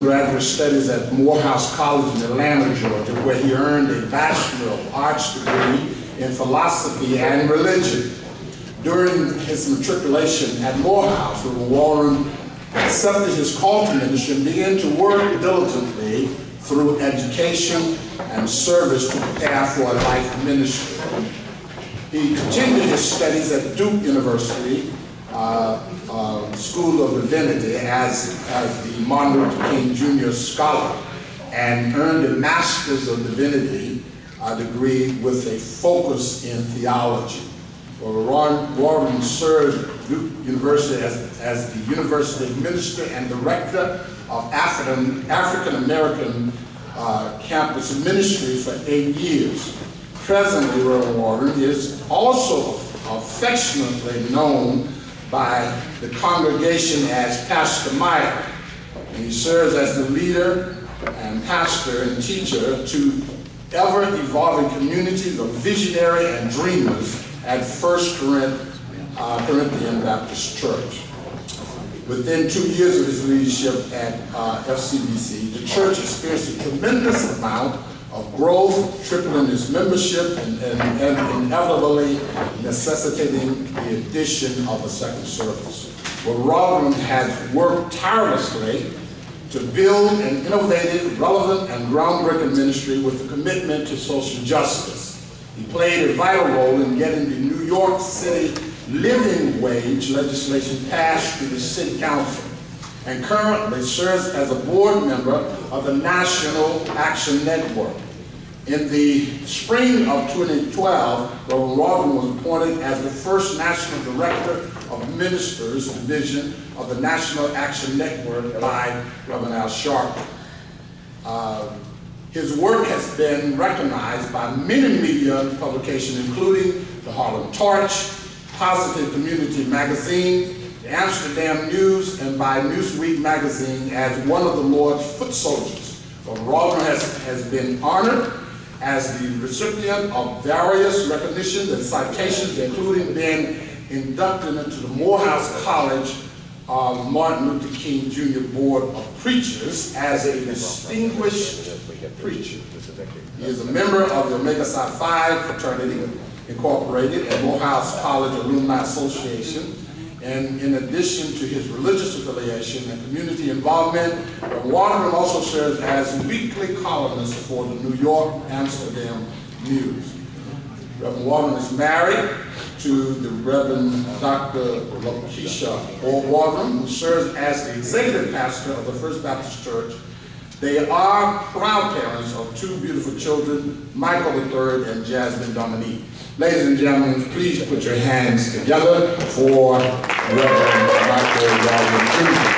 Graduate studies at Morehouse College in Atlanta, Georgia, where he earned a Bachelor of Arts degree in philosophy and religion. During his matriculation at Morehouse, Reverend Warren accepted his call to ministry and began to work diligently through education and service to prepare for a life ministry. He continued his studies at Duke University School of Divinity as the Martin Luther King Jr. Scholar, and earned a Master's of Divinity degree with a focus in theology. Warren served Duke University as the University Minister and Director of African American Campus Ministry for 8 years. Presently, Reverend Warren is also affectionately known by the congregation as Pastor Mike, and he serves as the leader and pastor and teacher to ever-evolving communities of visionary and dreamers at First Corinthian Baptist Church. Within 2 years of his leadership at FCBC, the church experienced a tremendous amount of growth, tripling its membership and inevitably necessitating the addition of a second service. Well, Reverend has worked tirelessly to build an innovative, relevant, and groundbreaking ministry with a commitment to social justice. He played a vital role in getting the New York City living wage legislation passed through the City Council, and currently serves as a board member of the National Action Network. In the spring of 2012, Reverend Warren was appointed as the first National Director of Ministers Division of the National Action Network by Reverend Al Sharpton. His work has been recognized by many media publications, including the Harlem Torch, Positive Community Magazine, the Amsterdam News, and by Newsweek magazine as one of the Lord's foot soldiers. Reverend has been honored as the recipient of various recognitions and citations, including being inducted into the Morehouse College Martin Luther King Jr. Board of Preachers as a distinguished preacher. He is a member of the Omega Psi Phi Fraternity Incorporated and Morehouse College Alumni Association. And in addition to his religious affiliation and community involvement, Warren also serves as weekly columnist for the New York Amsterdam News. Reverend Warren is married to the Reverend Dr. Lakeisha Warren, who serves as the executive pastor of the First Baptist Church. They are proud parents of 2 beautiful children, Michael III and Jasmine Dominique. Ladies and gentlemen, please put your hands together for Reverend Michael Warren Jr.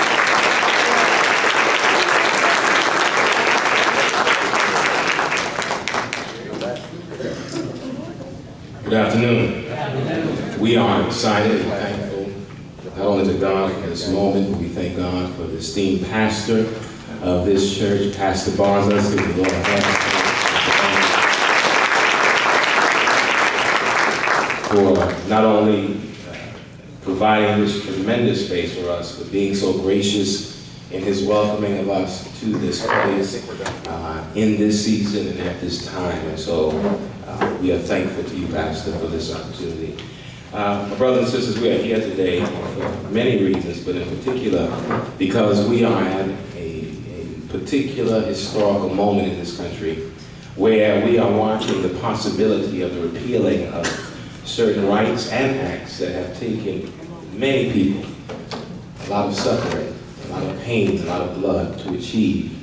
Good afternoon. We are excited and thankful not only to God for this moment, but we thank God for the esteemed pastor of this church, Pastor Barza, who the Lord has for not only providing this tremendous space for us, but being so gracious in his welcoming of us to this place in this season and at this time. And so we are thankful to you, Pastor, for this opportunity. My brothers and sisters, we are here today for many reasons, but in particular because we are at a particular historical moment in this country where we are watching the possibility of the repealing of certain rights and acts that have taken many people a lot of suffering, a lot of pain, a lot of blood to achieve.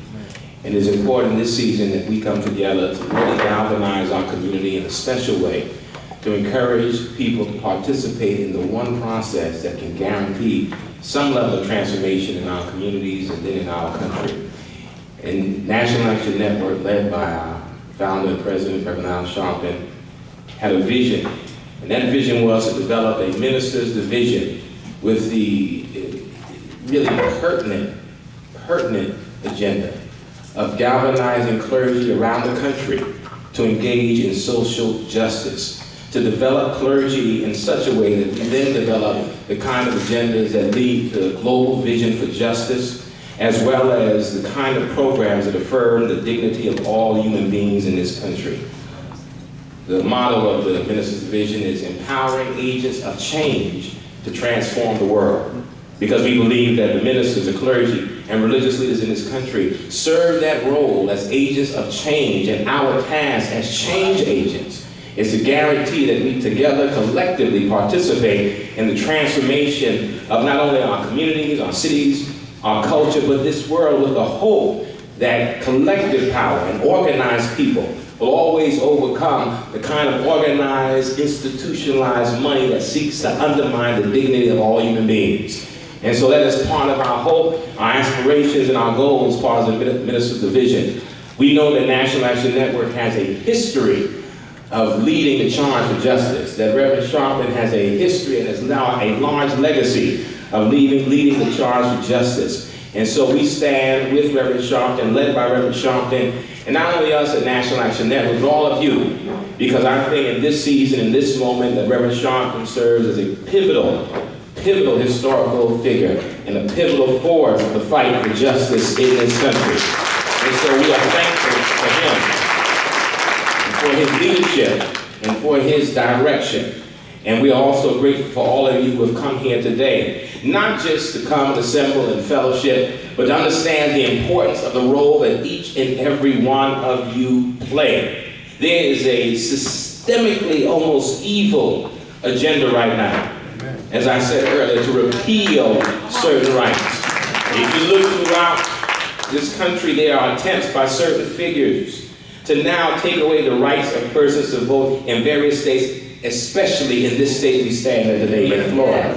And it's important this season that we come together to really galvanize our community in a special way, to encourage people to participate in the one process that can guarantee some level of transformation in our communities and then in our country. And National Action Network, led by our founder and president, Reverend Al Sharpton, had a vision. And that vision was to develop a minister's division with the really pertinent agenda of galvanizing clergy around the country to engage in social justice, to develop clergy in such a way that we then develop the kind of agendas that lead to a global vision for justice, as well as the kind of programs that affirm the dignity of all human beings in this country. The motto of the Ministers Division is empowering agents of change to transform the world. Because we believe that the ministers, the clergy, and religious leaders in this country serve that role as agents of change, and our task as change agents is to guarantee that we together collectively participate in the transformation of not only our communities, our cities, our culture, but this world, with the hope that collective power and organized people will always overcome the kind of organized, institutionalized money that seeks to undermine the dignity of all human beings. And so that is part of our hope, our aspirations, and our goals as part of the Ministers Division. We know that National Action Network has a history of leading the charge for justice, that Reverend Sharpton has a history and has now a large legacy of leading the charge for justice. And so we stand with Reverend Sharpton, led by Reverend Sharpton, and not only us at National Action Network, but all of you, because I think in this season, in this moment, that Reverend Sharpton serves as a pivotal historical figure and a pivotal force of the fight for justice in this country. And so we are thankful for him, and for his leadership, and for his direction. And we are also grateful for all of you who have come here today, not just to come and assemble in fellowship, but to understand the importance of the role that each and every one of you play. There is a systemically almost evil agenda right now, as I said earlier, to repeal certain rights. If you look throughout this country, there are attempts by certain figures to now take away the rights of persons to vote in various states, especially in this state we stand in today, in Florida,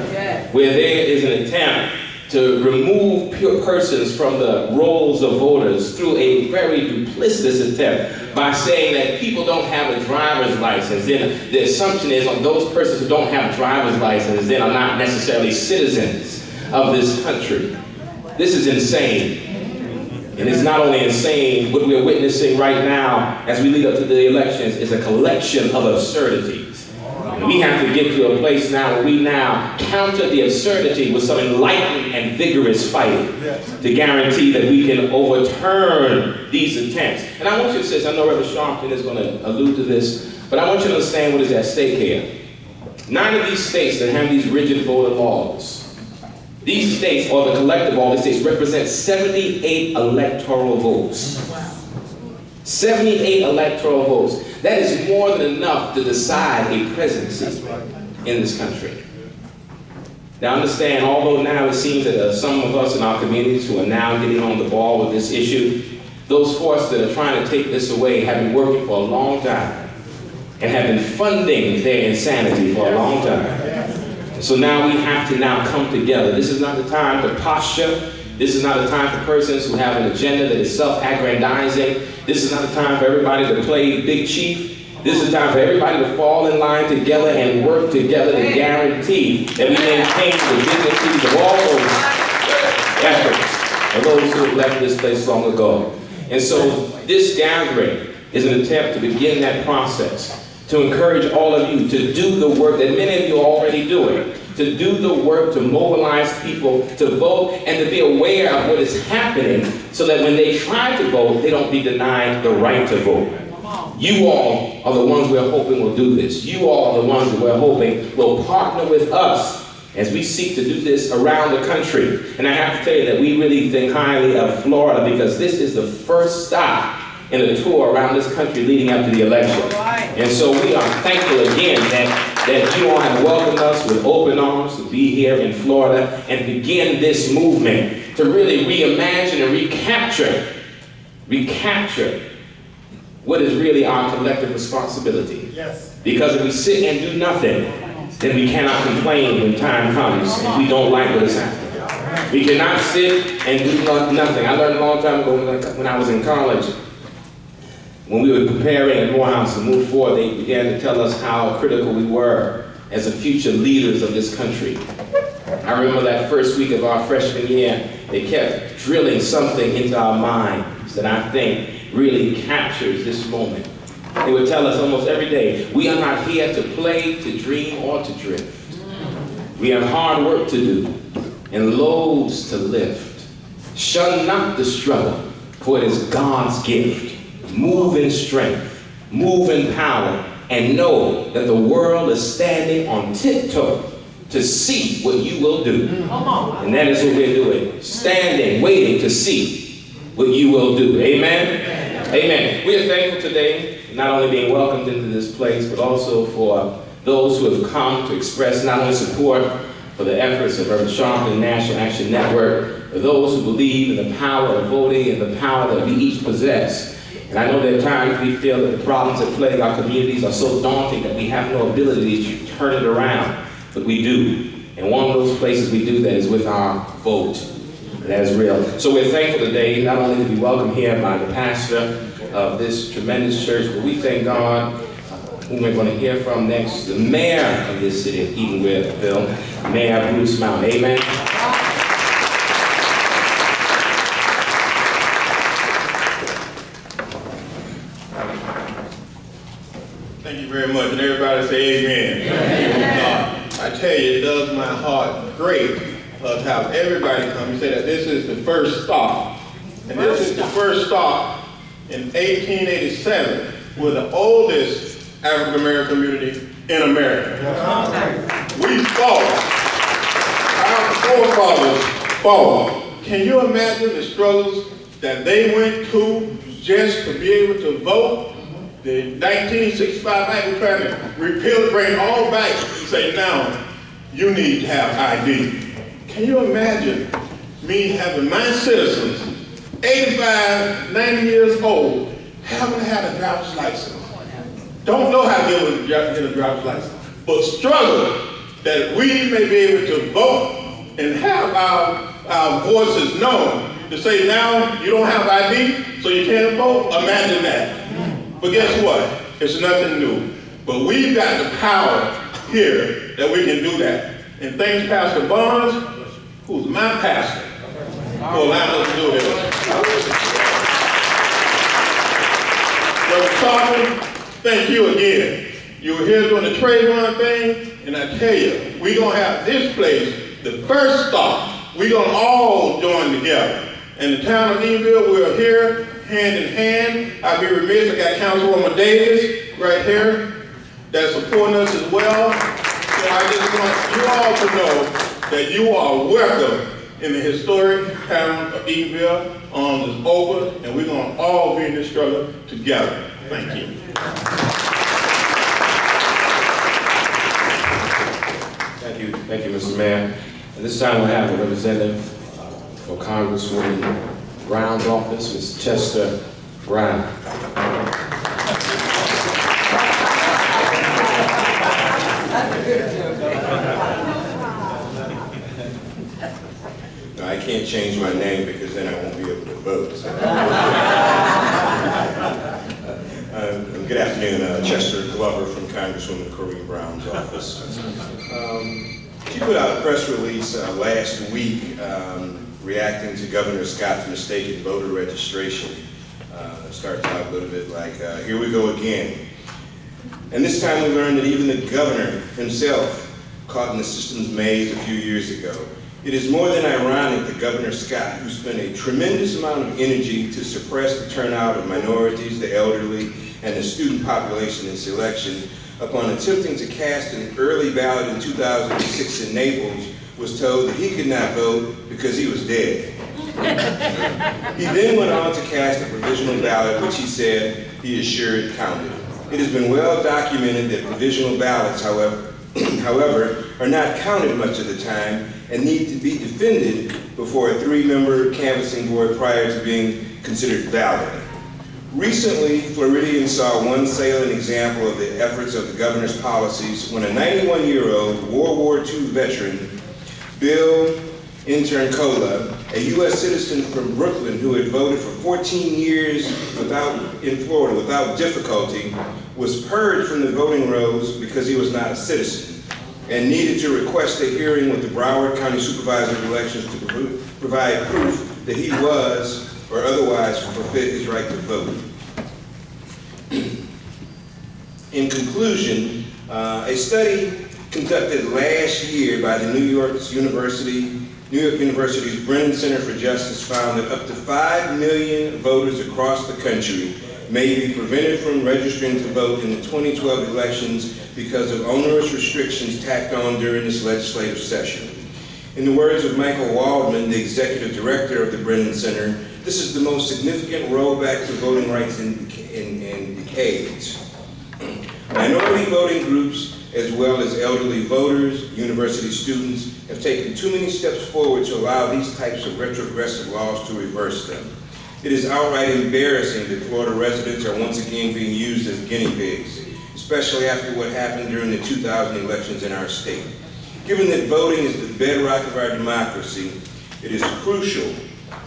where there is an attempt to remove pure persons from the rolls of voters through a very duplicitous attempt by saying that people don't have a driver's license. Then the assumption is on those persons who don't have a driver's license then are not necessarily citizens of this country. This is insane. And it's not only insane, what we're witnessing right now as we lead up to the elections is a collection of absurdities. And we have to get to a place now where we now counter the absurdity with some enlightened and vigorous fighting to guarantee that we can overturn these attempts. And I want you to say, I know Reverend Sharpton is going to allude to this, but I want you to understand what is at stake here. 9 of these states that have these rigid voter laws, these states, or the collective of all these states, represent 78 electoral votes. 78 electoral votes. That is more than enough to decide a presidency in this country. Now understand, although now it seems that some of us in our communities who are now getting on the ball with this issue, those forces that are trying to take this away have been working for a long time and have been funding their insanity for a long time. So now we have to now come together. This is not the time to posture. This is not a time for persons who have an agenda that is self-aggrandizing. This is not a time for everybody to play big chief. This is a time for everybody to fall in line together and work together to guarantee that we maintain the dignities of all those efforts of those who have left this place long ago. And so this gathering is an attempt to begin that process, to encourage all of you to do the work that many of you are already doing, to do the work to mobilize people to vote and to be aware of what is happening so that when they try to vote, they don't be denied the right to vote. You all are the ones we're hoping will do this. You all are the ones that we're hoping will partner with us as we seek to do this around the country. And I have to tell you that we really think highly of Florida because this is the first stop in a tour around this country leading up to the election. And so we are thankful again that you all have welcomed us with open arms to be here in Florida and begin this movement to really reimagine and recapture what is really our collective responsibility. Yes. Because if we sit and do nothing, then we cannot complain when time comes and we don't like what is happening. We cannot sit and do nothing. I learned a long time ago when I was in college. When we were preparing at Morehouse to move forward, they began to tell us how critical we were as the future leaders of this country. I remember that first week of our freshman year, they kept drilling something into our minds that I think really captures this moment. They would tell us almost every day, we are not here to play, to dream, or to drift. We have hard work to do and loads to lift. Shun not the struggle, for it is God's gift. Move in strength, move in power, and know that the world is standing on tiptoe to see what you will do. And that is what we're doing. Standing, waiting to see what you will do. Amen? Amen. We are thankful today, not only being welcomed into this place, but also for those who have come to express not only support for the efforts of Reverend Sharp National Action Network, but those who believe in the power of voting and the power that we each possess. And I know there are times we feel that the problems that plague our communities are so daunting that we have no ability to turn it around, but we do. And one of those places we do that is with our vote. That is real. So we're thankful today, not only to be welcomed here by the pastor of this tremendous church, but we thank God, whom we're going to hear from next, the mayor of this city of Eatonville, Mayor Bruce Mount. Amen. Thank you very much, and everybody say amen. Amen. I tell you, it does my heart great to have everybody come and say that this is the first stop. And this is the first stop in 1887 with the oldest African-American community in America. We fought. Our forefathers fought. Can you imagine the struggles that they went to just to be able to vote? The 1965 Act, we're trying to repeal it, bring it all back, and say, now, you need to have ID. Can you imagine me having my citizens, 85, 90 years old, haven't had a driver's license, don't know how to get a driver's license, but struggle that we may be able to vote and have our voices known to say, now, you don't have ID, so you can't vote? Imagine that. But guess what? It's nothing new. But we've got the power here that we can do that. And thanks Pastor Barnes, who's my pastor, for allowing us to do this. Brother Solomon, thank you again. You were here doing the trade run thing, and I tell you, we're going to have this place, the first stop. We're going to all join together. And the town of Eatonville, we're here, hand in hand. I'd be remiss, I got Councilwoman Davis right here that's supporting us as well. So I just want you all to know that you are welcome in the historic town of Eatonville on this open, and we're going to all be in this struggle together. Thank you. Thank you, Mr. Mayor. And this time we'll have a representative for Congresswoman Brown's office, Ms. Chester Brown. No, I can't change my name because then I won't be able to vote. So. Good afternoon, Chester Glover from Congresswoman Corrine Brown's office. She put out a press release last week reacting to Governor Scott's mistaken voter registration. It starts out a little bit like, here we go again. And this time we learned that even the governor himself caught in the system's maze a few years ago. It is more than ironic that Governor Scott, who spent a tremendous amount of energy to suppress the turnout of minorities, the elderly, and the student population in this election, upon attempting to cast an early ballot in 2006 in Naples, was told that he could not vote because he was dead. He then went on to cast a provisional ballot, which he said he assured counted. It has been well documented that provisional ballots, however, are not counted much of the time and need to be defended before a 3-member canvassing board prior to being considered valid. Recently, Floridians saw one salient example of the efforts of the governor's policies when a 91-year-old World War II veteran, Bill Interncola, a U.S. citizen from Brooklyn who had voted for 14 years in Florida without difficulty, was purged from the voting rolls because he was not a citizen and needed to request a hearing with the Broward County Supervisor of Elections to provide proof that he was or otherwise forfeit his right to vote. In conclusion, a study conducted last year by the New York University New York University's Brennan Center for Justice found that up to 5 million voters across the country may be prevented from registering to vote in the 2012 elections because of onerous restrictions tacked on during this legislative session. In the words of Michael Waldman, the executive director of the Brennan Center, this is the most significant rollback to voting rights in decades. Minority voting groups, as well as elderly voters, university students, have taken too many steps forward to allow these types of retrogressive laws to reverse them. It is outright embarrassing that Florida residents are once again being used as guinea pigs, especially after what happened during the 2000 elections in our state. Given that voting is the bedrock of our democracy, it is crucial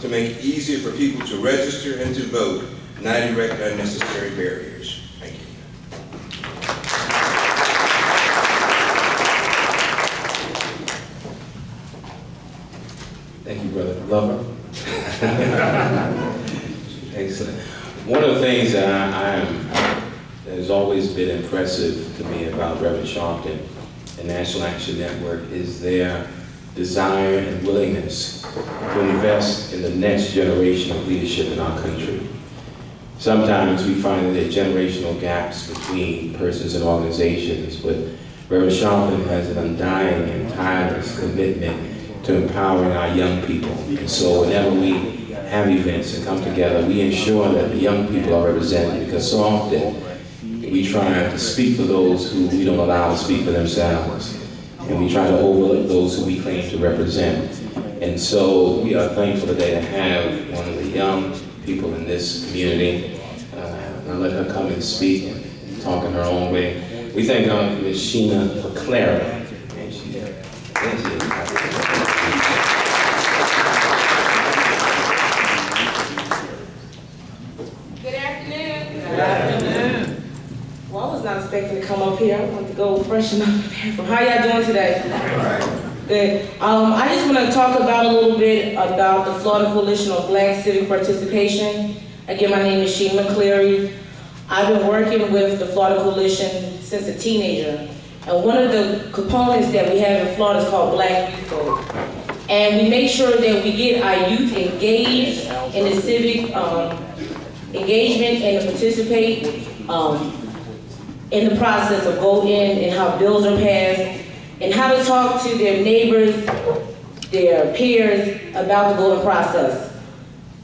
to make it easier for people to register and to vote, not erect unnecessary barriers. Thank you. Thank you, Brother Glover. Excellent. One of the things that has always been impressive to me about Reverend Sharpton and National Action Network is their desire and willingness to invest in the next generation of leadership in our country. Sometimes we find that there are generational gaps between persons and organizations, but Reverend Sharpton has an undying and tireless commitment to empowering our young people. And so whenever we have events and come together, we ensure that the young people are represented, because so often we try to speak for those who we don't allow to speak for themselves. And we try to overlook those who we claim to represent. And so we are thankful today to have one of the young people in this community. I'll let her come and speak and talk in her own way. We thank God for Ms. Sheena McClary. And she Good afternoon. Good afternoon. Well, I was not expecting to come up here. I want to go freshen up. How y'all doing today? Good. I just want to talk about a little bit about the Florida Coalition on Black Civic Participation. Again, my name is Sheena McClary. I've been working with the Florida Coalition since a teenager. And one of the components that we have in Florida is called Black Youth Vote. And we make sure that we get our youth engaged in the civic engagement and to participate in the process of voting and how bills are passed and how to talk to their neighbors, their peers about the voting process.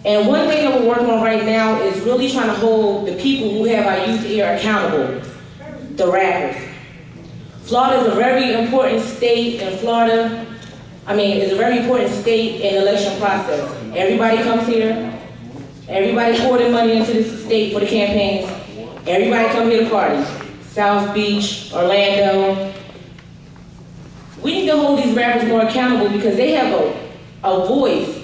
And one thing that we're working on right now is really trying to hold the people who have our youth here accountable, the rappers. Florida is a very important state in Florida. It's a very important state in the election process. Everybody comes here. Everybody poured in money into this state for the campaigns. Everybody come here to party. South Beach, Orlando. We need to hold these rappers more accountable because they have a voice.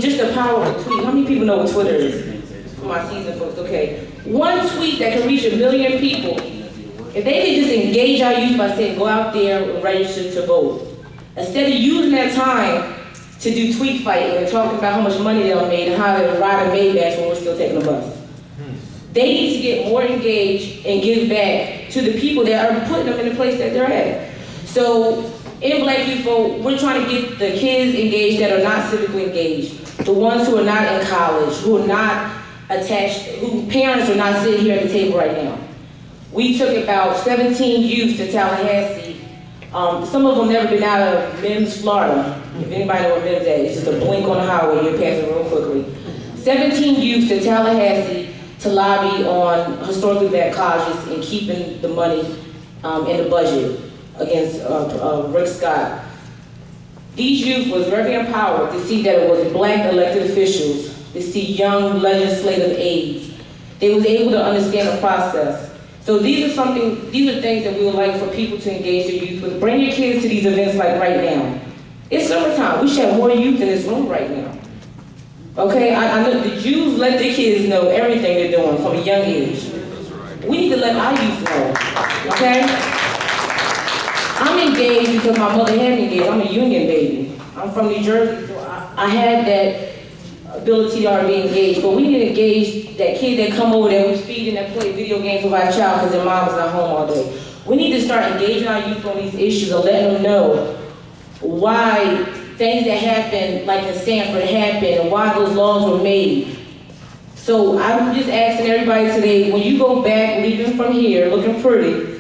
Just the power of a tweet. How many people know what Twitter is? For my season folks, okay. One tweet that can reach 1 million people. If they could just engage our youth by saying, go out there and register to vote. Instead of using that time to do tweet fighting and talking about how much money they'll make and how they'll ride a Maybach when we're still taking the bus. They need to get more engaged and give back to the people that are putting them in the place that they're at. So in Black Youth Vote, we're trying to get the kids engaged that are not civically engaged, the ones who are not in college, who are not attached, whose parents are not sitting here at the table right now. We took about 17 youth to Tallahassee. Some of them never been out of Mims, Florida. If anybody know what Mims is, it's just a blink on the highway, you're passing real quickly. 17 youth to Tallahassee to lobby on historically black colleges and keeping the money in the budget against Rick Scott. These youth was very empowered to see that it was black elected officials, to see young legislative aides. They was able to understand the process. So these are things that we would like for people to engage their youth with. Bring your kids to these events like right now. It's summertime. We should have more youth in this room right now. Okay, I know the Jews let their kids know everything they're doing from a young age. We need to let our youth know, okay? I'm engaged because my mother had me engaged. I'm a union baby. I'm from New Jersey, so I had that ability to already be engaged. But we need to engage that kid that come over there who's feeding that play video games with our child because their mom is not home all day. We need to start engaging our youth on these issues and letting them know why things that happened, like in Stanford happened, and why those laws were made. So I'm just asking everybody today, when you go back, leaving from here, looking pretty,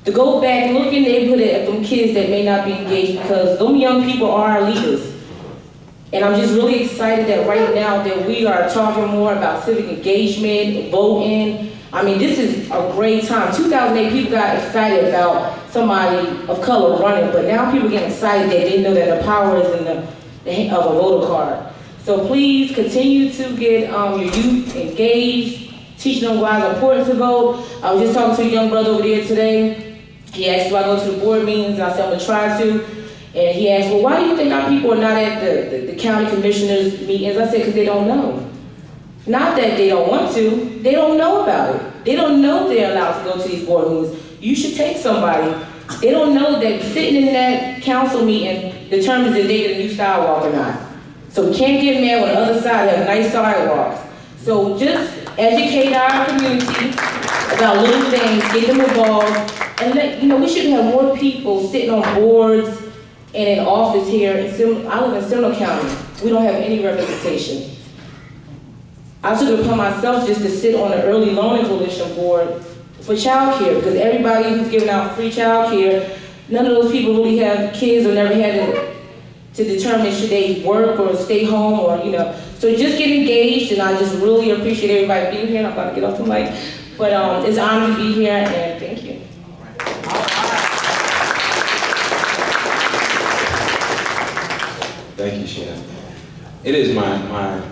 to go back and look in the neighborhood at them kids that may not be engaged, because them young people are our leaders. And I'm just really excited that right now that we are talking more about civic engagement, voting. I mean, this is a great time. 2008, people got excited about somebody of color running, but now people get excited that they know that the power is in the of a voter card. So please continue to get your youth engaged, teaching them why it's important to vote. I was just talking to a young brother over there today. He asked if I go to the board meetings, and I said I'm gonna try to. And he asked, well, why do you think our people are not at the county commissioners meetings? I said, because they don't know. Not that they don't want to, they don't know about it. They don't know they're allowed to go to these board meetings. You should take somebody. They don't know that sitting in that council meeting determines if they get a new sidewalk or not. So we can't get mad when the other side has nice sidewalks. So just educate our community about little things, get them involved, and we should have more people sitting on boards and in office here. I live in Seminole County. We don't have any representation. I took it upon myself just to sit on the Early Learning Coalition board for child care, because everybody who's giving out free child care, none of those people really have kids or never had to determine should they work or stay home or, So just get engaged, and I just really appreciate everybody being here. I'm about to get off the mic, but it's an honor to be here, and thank you. Thank you, Shannon. It is my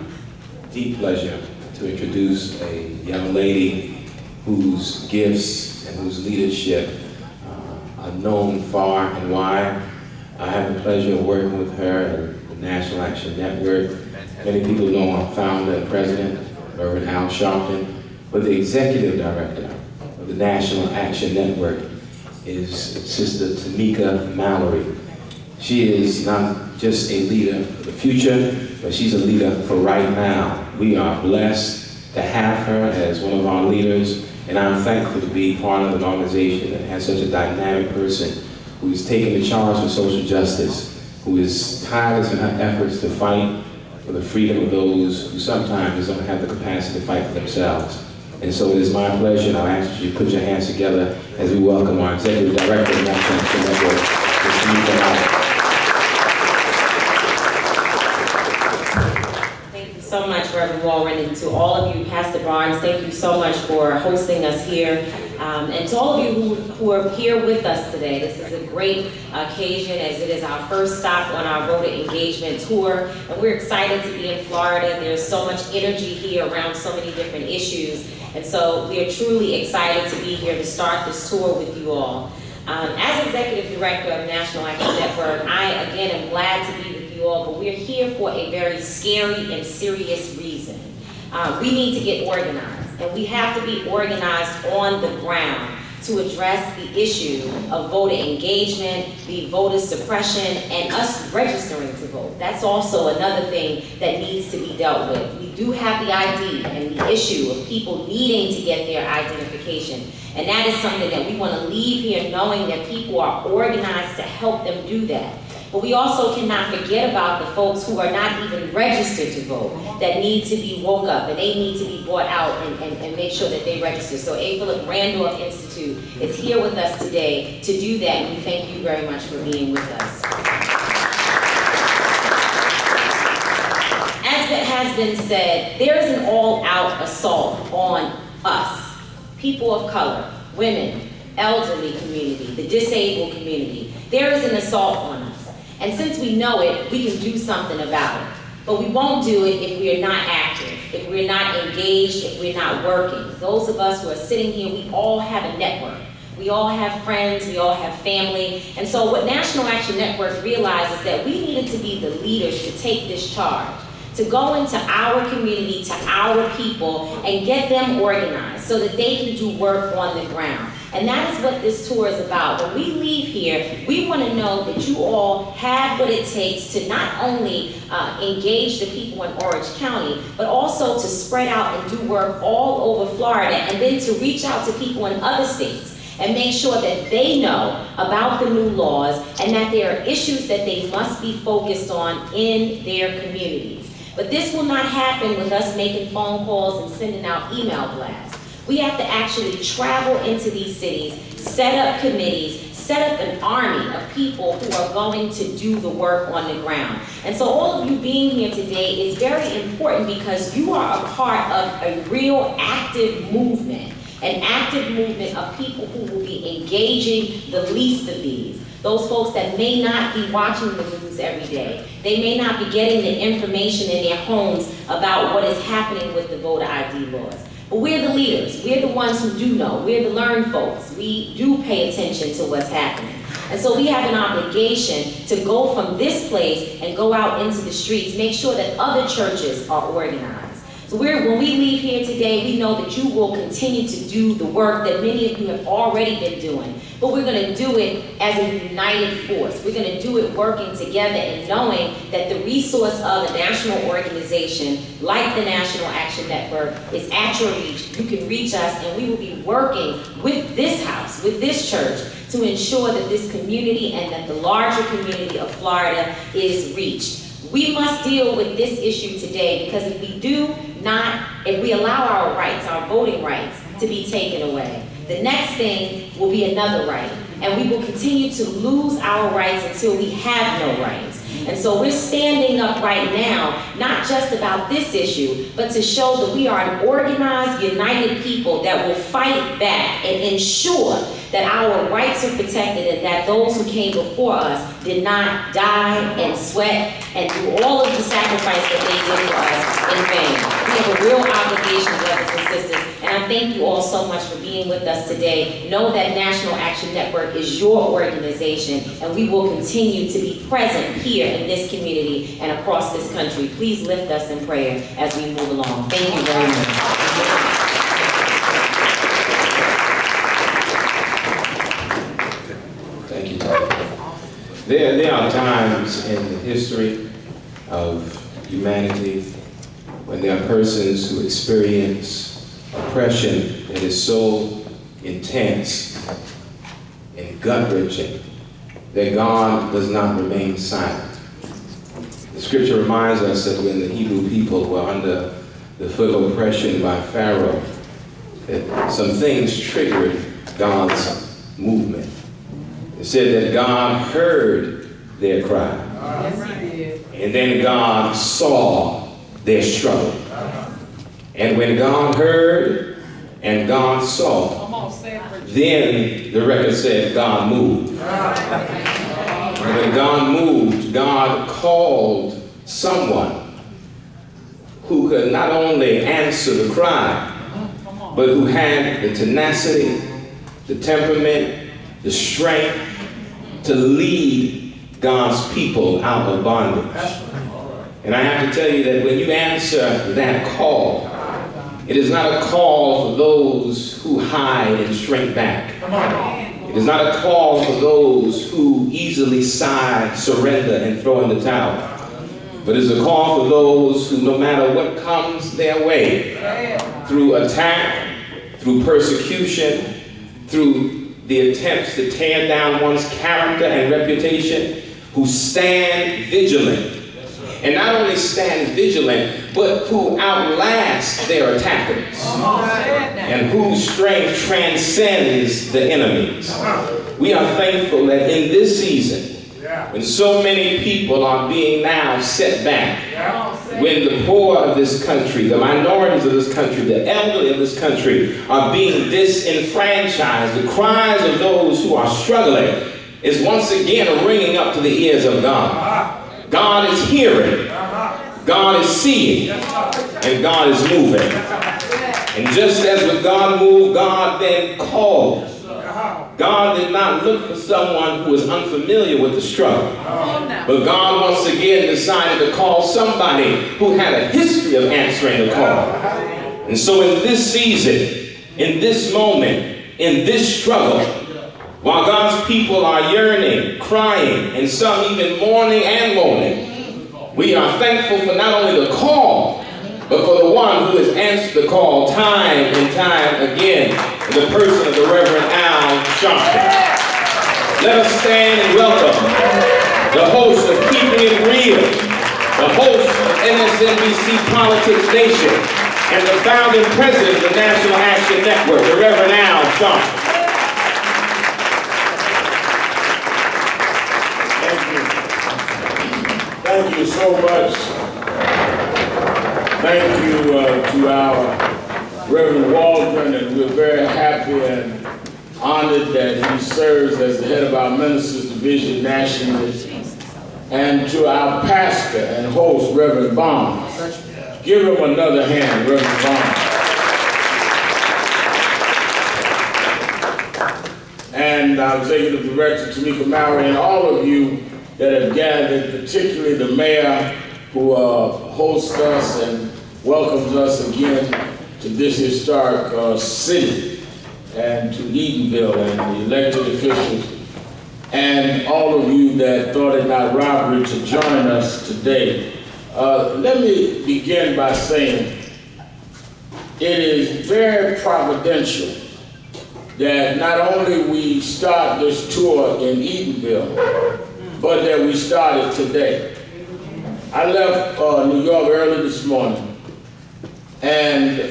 deep pleasure to introduce a young lady whose gifts and whose leadership are known far and wide. I have the pleasure of working with her at the National Action Network. Many people know I'm founder and president, Reverend Al Sharpton, but the executive director of the National Action Network is Sister Tamika Mallory. She is not just a leader for the future, but she's a leader for right now. We are blessed to have her as one of our leaders, and I'm thankful to be part of an organization that has such a dynamic person who is taking the charge for social justice, who is tireless in her efforts to fight for the freedom of those who sometimes don't have the capacity to fight for themselves. And so it is my pleasure, and I'll ask you to put your hands together as we welcome our Executive Director of the National Action Network, Ms. Tamika Mallory. So much, Reverend Warren, and to all of you, Pastor Barnes, thank you so much for hosting us here. And to all of you who are here with us today, this is a great occasion as it is our first stop on our voter engagement tour. And we're excited to be in Florida. There's so much energy here around so many different issues. And so we are truly excited to be here to start this tour with you all. As Executive Director of National Action Network, I again am glad to be with you all, but we're here for a very scary and serious reason. We need to get organized, and we have to be organized on the ground to address the issue of voter engagement, the voter suppression, and us registering to vote. That's also another thing that needs to be dealt with. We do have the ID and the issue of people needing to get their identification. And that is something that we want to leave here knowing that people are organized to help them do that. But we also cannot forget about the folks who are not even registered to vote, that need to be woke up, and they need to be brought out and make sure that they register. So A. Philip Randolph Institute is here with us today to do that, and we thank you very much for being with us. As it has been said, there is an all-out assault on us, people of color, women, elderly community, the disabled community. There is an assault on us. And since we know it, we can do something about it. But we won't do it if we are not active, if we're not engaged, if we're not working. Those of us who are sitting here, we all have a network. We all have friends, we all have family. And so what National Action Network realized is that we needed to be the leaders to take this charge, to go into our community, to our people, and get them organized so that they can do work on the ground. And that is what this tour is about. When we leave here, we want to know that you all have what it takes to not only engage the people in Orange County, but also to spread out and do work all over Florida, and then to reach out to people in other states. and make sure that they know about the new laws and that there are issues that they must be focused on in their communities. But this will not happen with us making phone calls and sending out email blasts. We have to actually travel into these cities, set up committees, set up an army of people who are going to do the work on the ground. And so all of you being here today is very important because you are a part of a real active movement, an active movement of people who will be engaging the least of these. Those folks that may not be watching the news every day. They may not be getting the information in their homes about what is happening with the voter ID laws. But we're the leaders. We're the ones who do know. We're the learned folks. We do pay attention to what's happening. And so we have an obligation to go from this place and go out into the streets, make sure that other churches are organized. So when we leave here today, we know that you will continue to do the work that many of you have already been doing. But we're going to do it as a united force. We're going to do it working together and knowing that the resource of a national organization like the National Action Network is at your reach. You can reach us, and we will be working with this house, with this church, to ensure that this community and that the larger community of Florida is reached. We must deal with this issue today because if we allow our rights, our voting rights, to be taken away, the next thing will be another right. And we will continue to lose our rights until we have no rights. And so we're standing up right now, not just about this issue, but to show that we are an organized, united people that will fight back and ensure that our rights are protected and that those who came before us did not die and sweat and do all of the sacrifice that they did for us in vain. We have a real obligation, brothers and sisters, and I thank you all so much for being with us today. Know that National Action Network is your organization, and we will continue to be present here in this community and across this country. Please lift us in prayer as we move along. Thank you very much. There are times in the history of humanity when there are persons who experience oppression that is so intense and gut-wrenching that God does not remain silent. The scripture reminds us that when the Hebrew people were under the full oppression by Pharaoh, that some things triggered God's movement. It said that God heard their cry. And then God saw their struggle. And when God heard and God saw, then the record said God moved. And when God moved, God called someone who could not only answer the cry, but who had the tenacity, the temperament, the strength to lead God's people out of bondage. And I have to tell you that when you answer that call, it is not a call for those who hide and shrink back. It is not a call for those who easily sigh, surrender, and throw in the towel. But it's a call for those who, no matter what comes their way, through attack, through persecution, through the attempts to tear down one's character and reputation, who stand vigilant. And not only stand vigilant, but who outlast their attackers. And whose strength transcends the enemies. We are thankful that in this season, when so many people are being now set back, when the poor of this country, the minorities of this country, the elderly of this country are being disenfranchised, the cries of those who are struggling is once again ringing up to the ears of God. God is hearing, God is seeing, and God is moving. And just as with God moved, God then called. God did not look for someone who was unfamiliar with the struggle. But God once again decided to call somebody who had a history of answering the call. And so in this season, in this moment, in this struggle, while God's people are yearning, crying, and some even mourning and moaning, we are thankful for not only the call, but for the one who has answered the call time and time again, in the person of the Reverend Al Sharpton. Let us stand and welcome the host of Keeping It Real, the host of MSNBC Politics Nation, and the founding president of the National Action Network, the Reverend Al Sharpton. Thank you so much. Thank you to our Reverend Waldron, and we're very happy and honored that he serves as the head of our Ministers Division nationally, and to our pastor and host, Reverend Barnes. Give him another hand, Reverend Barnes. And our Executive Director, Tamika Mowry, and all of you that have gathered, particularly the mayor who hosts us and welcomes us again to this historic city, and to Eatonville and the elected officials, and all of you that thought it not robbery to join us today. Let me begin by saying it is very providential that not only we start this tour in Eatonville, but that we started today. I left New York early this morning, and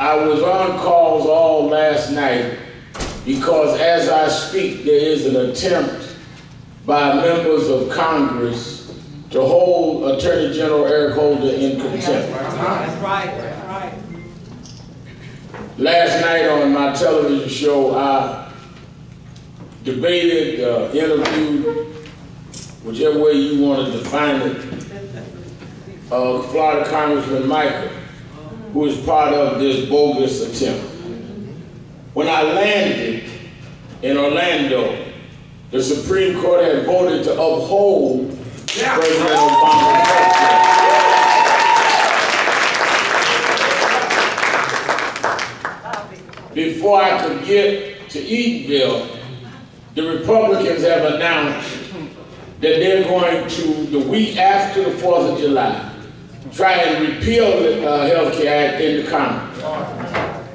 I was on calls all last night because as I speak, there is an attempt by members of Congress to hold Attorney General Eric Holder in contempt. That's right, that's right. Last night on my television show, I debated, interviewed, whichever way you want to define it, Florida Congressman Michael, who is part of this bogus attempt. When I landed in Orlando, the Supreme Court had voted to uphold President Obama's birthday. Before I could get to Eatonville, the Republicans have announced that they're going to, the week after the 4th of July, try and repeal the Health Care Act in the Congress.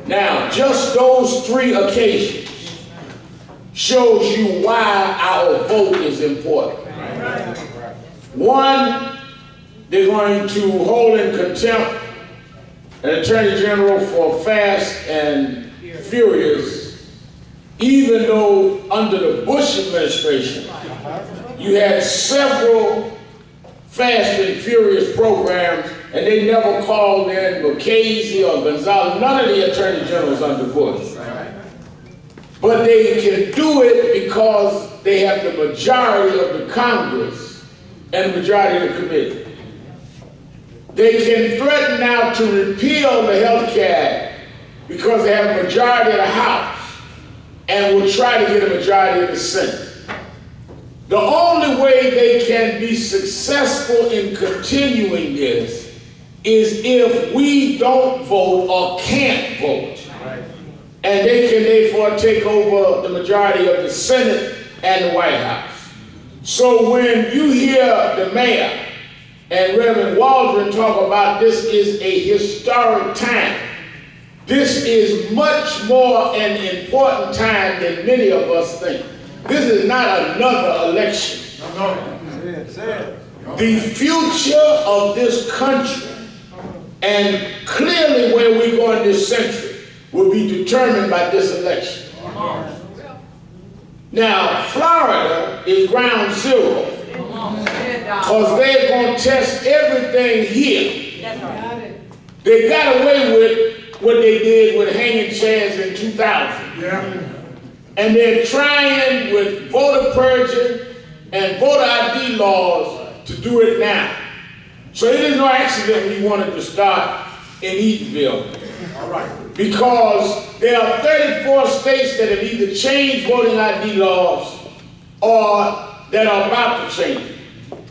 Now, just those 3 occasions shows you why our vote is important. One, they're going to hold in contempt an Attorney General for fast and furious, even though under the Bush administration, you had several fast and furious programs, and they never called in Mukasey or Gonzalez, none of the attorney generals under Bush. But they can do it because they have the majority of the Congress and the majority of the committee. They can threaten now to repeal the Health Care Act because they have a majority of the House and will try to get a majority of the Senate. The only way they can be successful in continuing this is if we don't vote or can't vote. And they can therefore take over the majority of the Senate and the White House. So when you hear the mayor and Reverend Waldron talk about this is a historic time, this is much more an important time than many of us think. This is not another election. The future of this country and clearly where we're going this century will be determined by this election. Now, Florida is ground zero because they're going to test everything here. They got away with what they did with hanging chairs in 2000. And they're trying with voter purging and voter ID laws to do it now. So it is no accident we wanted to start in Eatonville. Because there are 34 states that have either changed voting ID laws or that are about to change it.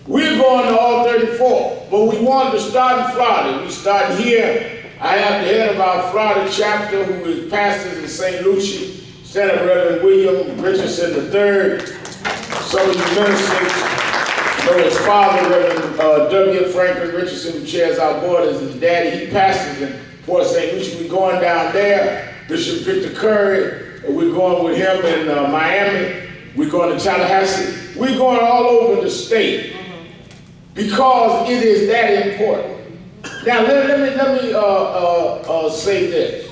We're going to all 34, but we wanted to start in Florida. We started here. I have the head of our Florida chapter who is pastors in St. Lucie, Senator Reverend William Richardson III, some of you ministers, know his father, Reverend W. Franklin Richardson, who chairs our board, is his daddy. He pastors in Port St. Lucie. We're going down there. Bishop Victor Curry, we're going with him in Miami. We're going to Tallahassee. We're going all over the state because it is that important. Now, let me say this.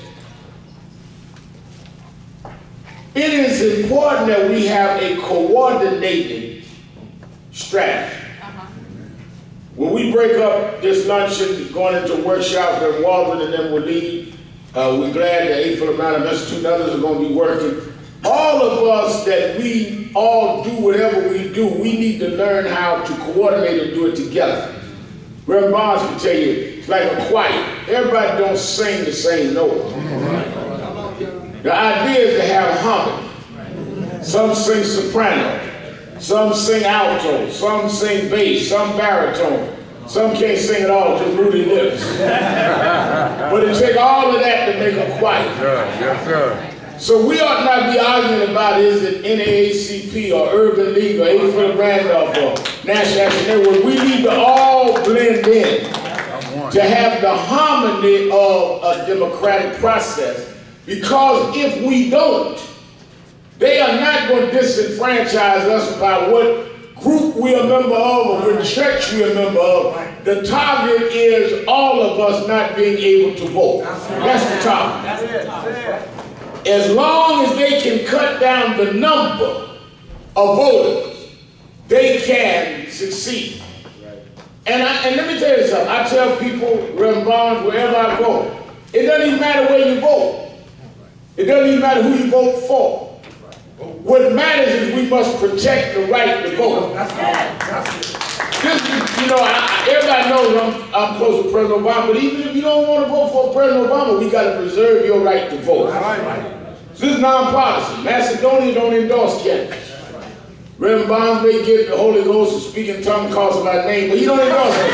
It is important that we have a coordinated strategy. When we break up this luncheon, going into a workshop that Waldron and them will lead, we're glad that Eatonville and Institute and others are going to be working. All of us that we all do whatever we do, we need to learn how to coordinate and do it together. Reverend Barnes can tell you, it's like a choir. Everybody don't sing the same note. The idea is to have harmony. Some sing soprano, some sing alto, some sing bass, some baritone. Some can't sing at all, just Rudy lips. But it takes all of that to make a choir. Yes, sir. So we ought not be arguing about is it NAACP or Urban League or Eatonville Randolph or National Action Network. We need to all blend in to have the harmony of a democratic process, because if we don't, they are not going to disenfranchise us by what group we are a member of or what church we are a member of. The target is all of us not being able to vote. That's the target. As long as they can cut down the number of voters, they can succeed. And let me tell you something. I tell people, Reverend Barnes, wherever I go, it doesn't even matter where you vote. It doesn't even matter who you vote for. What matters is we must protect the right to vote. This, you know, everybody knows I'm close to President Obama, but even if you don't want to vote for President Obama, we got to preserve your right to vote. This is nonpartisan. Macedonia don't endorse candidates. Reverend Barnes may get the Holy Ghost and speak in tongues, calls him by name, but he don't endorse it.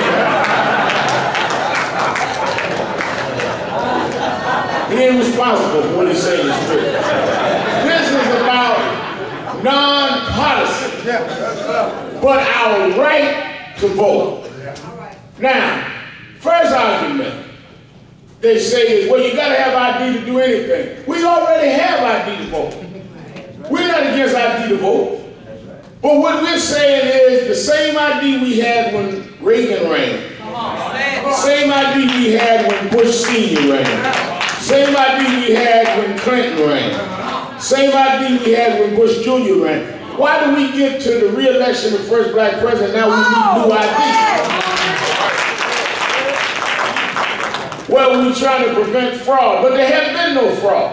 He ain't responsible for what he says in the spirit. This is about non-partisan, but our right to vote. Now, first argument they say is, well, you got to have ID to do anything. We already have ID to vote. We're not against ID to vote. But what we're saying is the same ID we had when Reagan ran, same ID we had when Bush Sr. ran, same ID we had when Clinton ran, same ID we had when Bush Jr. ran. Why do we get to the re-election of the first black president, now we need new ID? Well, we're trying to prevent fraud, but there has been no fraud.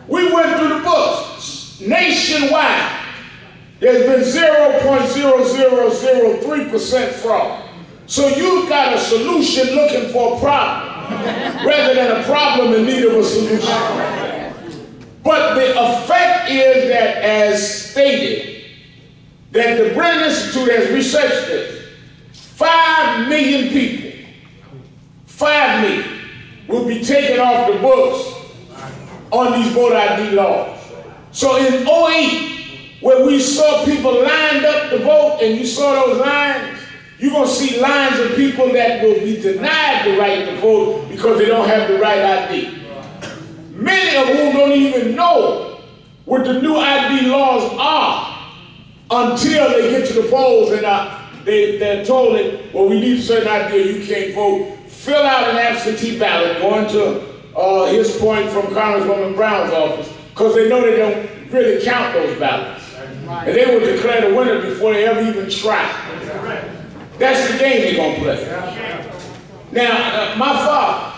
We went through the books. Nationwide, there's been 0.0003% fraud. So you've got a solution looking for a problem, rather than a problem in need of a solution. But the effect is that, as stated, that the Brennan Institute has researched this. 5 million people, 5 million, will be taken off the books on these voter ID laws. So in 08, where we saw people lined up to vote, and you saw those lines, you're going to see lines of people that will be denied the right to vote because they don't have the right ID. Many of whom don't even know what the new ID laws are until they get to the polls and they're told that, well, we need a certain ID, you can't vote. Fill out an absentee ballot, going to his point from Congresswoman Brown's office, because they know they don't really count those ballots. And they will declare the winner before they ever even try. That's the game they're going to play. Now, my father,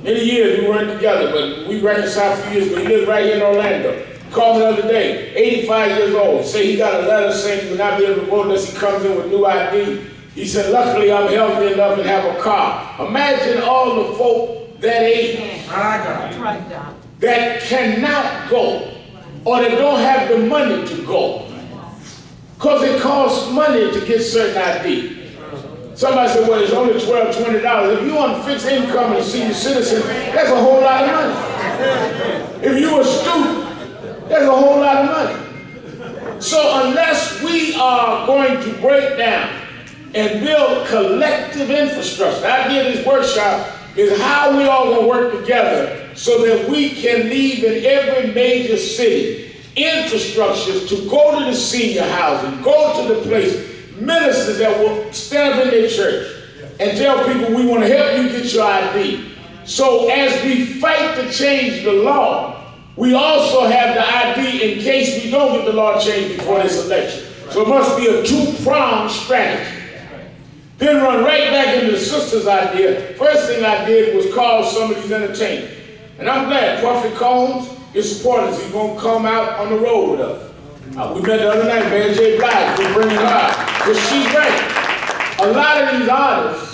many years we weren't together, but we reconciled for years, but he lived right here in Orlando. He called me the other day, 85 years old. Say he got a letter saying he will not be able to vote unless he comes in with new ID. He said, luckily I'm healthy enough and have a car. Imagine all the folk that age that cannot go, or that don't have the money to go, because it costs money to get certain ID. Somebody said, well, it's only $12, $20. If you're on fixed income and a senior citizen, that's a whole lot of money. If you're a student, that's a whole lot of money. So unless we are going to break down and build collective infrastructure, the idea of this workshop is how we all going to work together so that we can leave in every major city infrastructures to go to the senior housing, go to the place, ministers that will stand up in their church and tell people we want to help you get your ID. So as we fight to change the law, we also have the ID in case we don't get the law changed before this election. So it must be a two-pronged strategy. Then run right back into the sister's idea. First thing I did was call some of these entertainers. And I'm glad Prophet Combs is supporting us. He's going to come out on the road with us. We met the other night, Mary J. Blige. We're bringing her out. Because she's great. A lot of these artists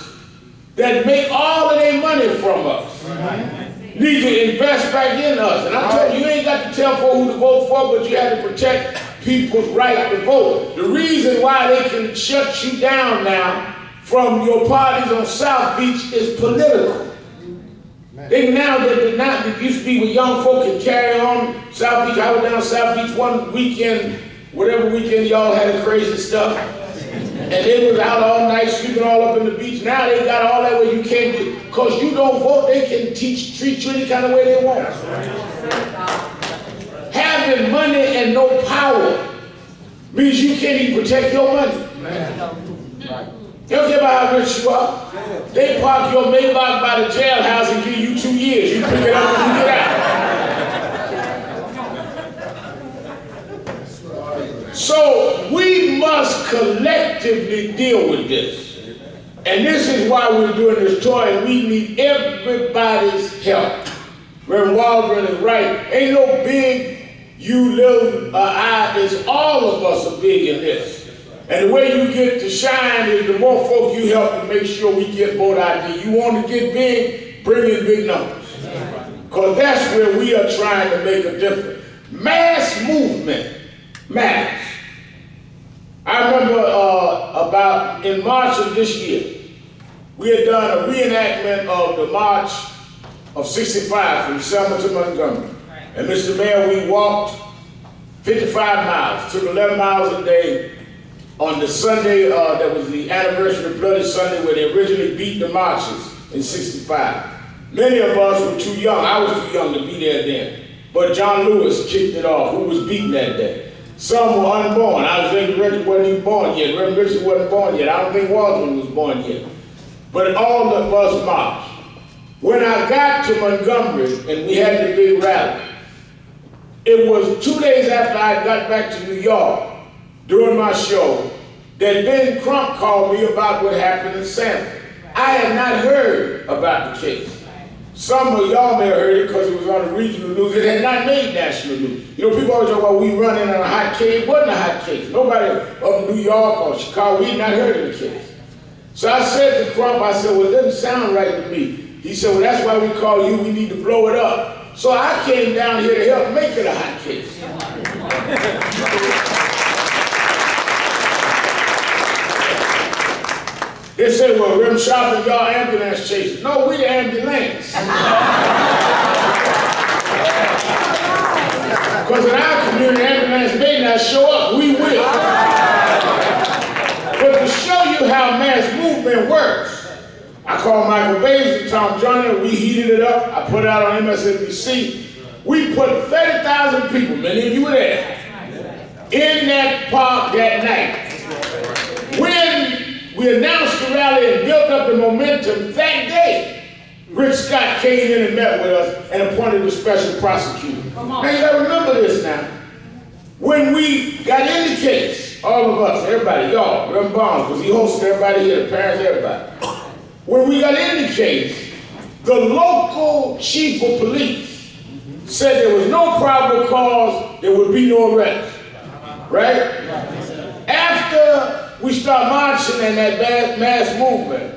that make all of their money from us need to invest back in us. And I told you, you ain't got to tell folks who to vote for, but you have to protect people's right to vote. The reason why they can shut you down now from your parties on South Beach is political. They now, it used to be where young folk can carry on South Beach. I was down South Beach one weekend, whatever weekend y'all had the crazy stuff. And they was out all night, sleeping all up in the beach. Now they got all that where you can't get, because you don't vote, they can treat you any kind of way they want. Having money and no power means you can't even protect your money. You don't care about how rich you are. They park your Maybach by the jailhouse and give you 2 years. You pick it up when you get out. So we must collectively deal with this. And this is why we're doing this tour, and we need everybody's help. Reverend Waldron is right. Ain't no big, you little, I. It's all of us are big in this. And the way you get to shine is the more folk you help to make sure we get vote ID. You want to get big, bring in big numbers. Because that's where we are trying to make a difference. Mass movement matters. I remember about in March of this year, we had done a reenactment of the March of '65 from Selma to Montgomery. And Mr. Mayor, we walked 55 miles, took 11 miles a day, on the Sunday, that was the anniversary of Bloody Sunday where they originally beat the marches in '65. Many of us were too young. I was too young to be there then. But John Lewis kicked it off, who was beaten that day. Some were unborn. I was thinking Richard wasn't even born yet. Reverend Richard wasn't born yet. I don't think Waldron was born yet. But all of us marched. When I got to Montgomery and we had the big rally, it was 2 days after I got back to New York, during my show, that Ben Crump called me about what happened in Sanford. I had not heard about the case. Some of y'all may have heard it because it was on the regional news. It had not made national news. You know, people always talk about we running on a hot case. It wasn't a hot case. Nobody of New York or Chicago, we had not heard of the case. So I said to Crump, I said, well, it doesn't sound right to me. He said, well, that's why we call you. We need to blow it up. So I came down here to help make it a hot case. They say, well, Rim Shop and y'all ambulance chasers. No, we the ambulance. Because in our community, ambulance may not show up, we will. But to show you how mass movement works, I called Michael Bays and Tom Joyner, we heated it up, I put it out on MSNBC. We put 30,000 people, many of you were there, in that park that night. When we announced the rally and built up the momentum that day, Rick Scott came in and met with us and appointed a special prosecutor. Now you gotta remember this now. When we got in the case, all of us, everybody, y'all, Reverend Barnes, because he hosted everybody here, the parents, everybody. When we got in the case, the local chief of police said there was no probable cause, there would be no arrest, right? After we start marching in that mass movement,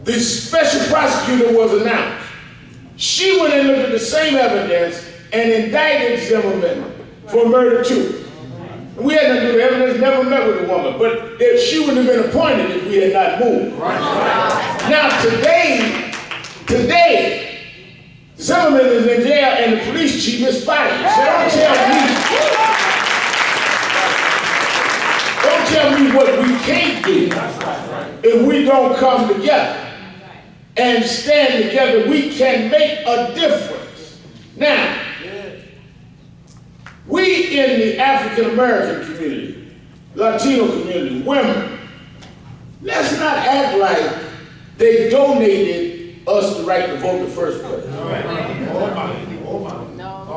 the special prosecutor was announced. She went and looked at the same evidence and indicted Zimmerman for murder too. We had nothing to do with the evidence, never met with the woman, but she wouldn't have been appointed if we had not moved. Now today, Zimmerman is in jail and the police chief is fired. So don't tell me tell me what we can't do if we don't come together and stand together. We can make a difference. Now, we in the African American community, Latino community, women, let's not act like they donated us the right to vote in the first place.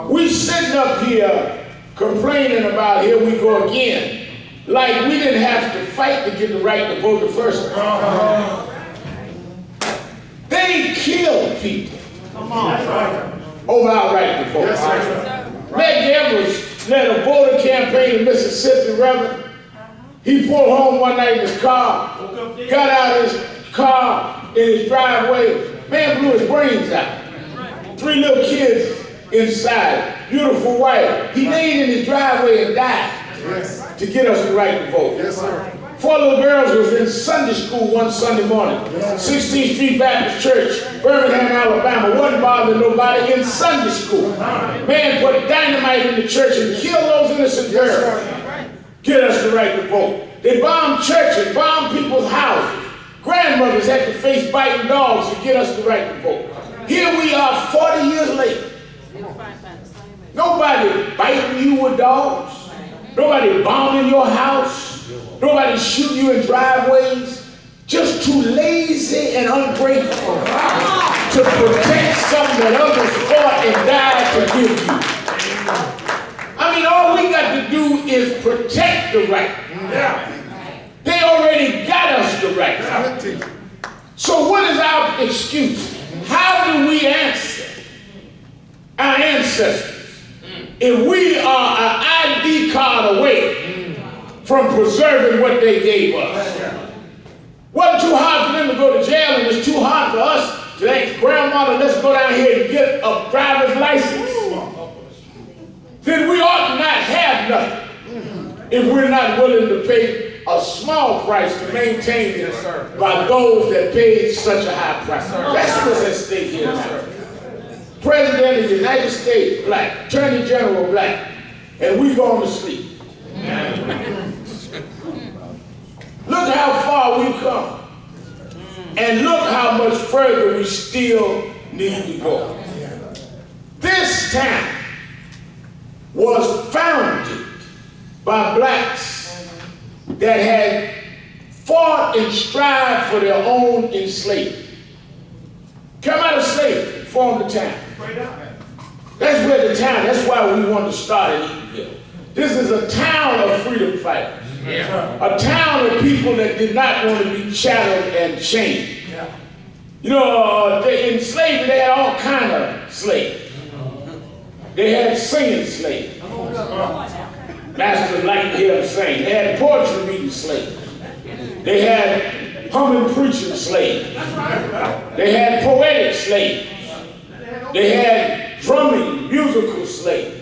We sitting up here complaining about here we go again, like we didn't have to fight to get the right to vote the first place. They killed people over our right to vote. Medgar Evers led a voter campaign in Mississippi, Reverend. He pulled home one night in his car, got out of his car in his driveway, man blew his brains out. 3 little kids inside, beautiful wife. He laid in his driveway and died to get us the right to vote. 4 little girls was in Sunday school one Sunday morning. 16th Street Baptist Church, Birmingham, Alabama. Wasn't bothering nobody in Sunday school. Man put dynamite in the church and killed those innocent girls. Get us the right to vote. They bombed churches, bombed people's houses. Grandmothers had to face biting dogs to get us the right to vote. Here we are 40 years later. Nobody biting you with dogs. Nobody bombing your house. Nobody shooting you in driveways. Just too lazy and ungrateful to protect something that others fought and died to give you. I mean, all we got to do is protect the right. They already got us the right. So what is our excuse? How do we answer our ancestors if we are an ID card away from preserving what they gave us? Wasn't too hard for them to go to jail, and it's too hard for us to ask grandmother, let's go down here and get a driver's license. Then we ought to not have nothing if we're not willing to pay a small price to maintain it by those that paid such a high price. That's what's at stake here, sir. President of the United States, black. Attorney General, black. And we going to sleep. Look how far we've come. And look how much further we still need to go. This town was founded by blacks that had fought and strived for their own enslavement. Come out of slavery, formed the town. That's where the town, that's why we want to start in Eatonville. This is a town of freedom fighters. A town of people that did not want to be chatteled and chained. You know, in slavery, they had all kind of slaves. They had singing slaves. Masters liked to hear them sing. They had poetry reading slaves. They had humming preaching slaves. They had poetic slaves. They had drumming, musical slaves.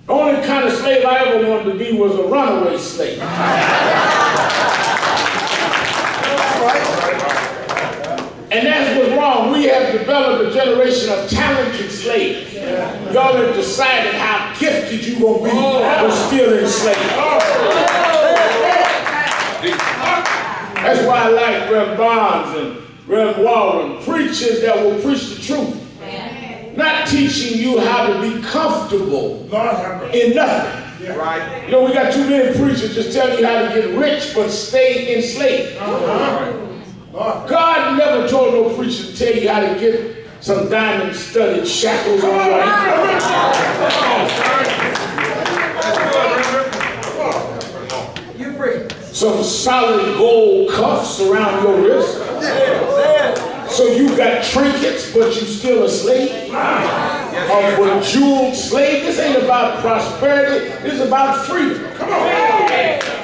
The only kind of slave I ever wanted to be was a runaway slave. And that's what's wrong. We have developed a generation of talented slaves. Y'all have decided how gifted you're going to be, but still enslaved. That's why I like Rev. Barnes and Rev. Warren, preachers that will preach the truth. Not teaching you how to be comfortable in nothing. You know, we got too many preachers just telling you how to get rich, but stay enslaved. God never told no preacher to tell you how to get some diamond-studded shackles on your ankle. Some solid gold cuffs around your wrist. So you got trinkets, but you still a slave? A jeweled slave? This ain't about prosperity. This is about freedom. Come on.